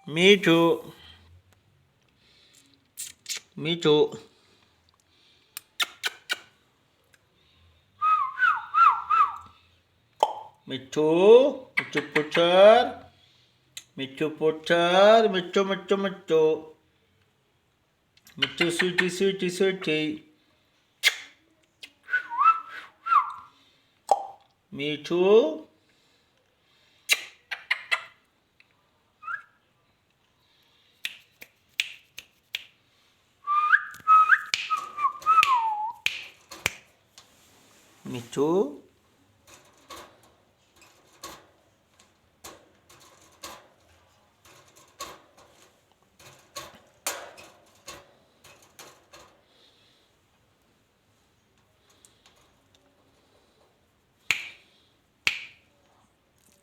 मीठू मीठू मिठू मिठू putter मिठू putter मिठू मिठू मिठू मिठू स्वीटी स्वीटी स्वीटी मीठू मिठू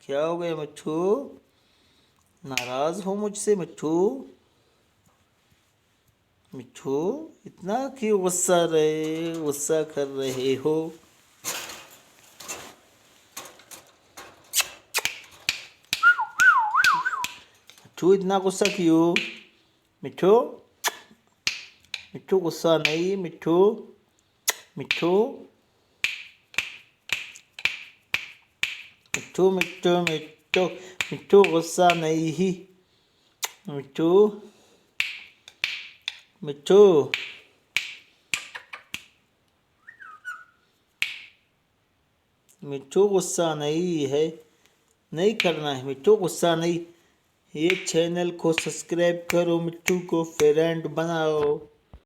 क्या हो गया मिठू? नाराज हो मुझसे मिठू? मिठू इतना क्यों गुस्सा कर रहे हो? मिठू इतना गुस्सा क्यों? मिठू मिठू गुस्सा नहीं मिठू मिठू मिठू मिठू मिठू मिठू गुस्सा नहीं मिठू मिठू मिठू गुस्सा नहीं है, नहीं करना है मिठू गुस्सा नहीं। ये चैनल को सब्सक्राइब करो, मिठू को फ्रेंड बनाओ।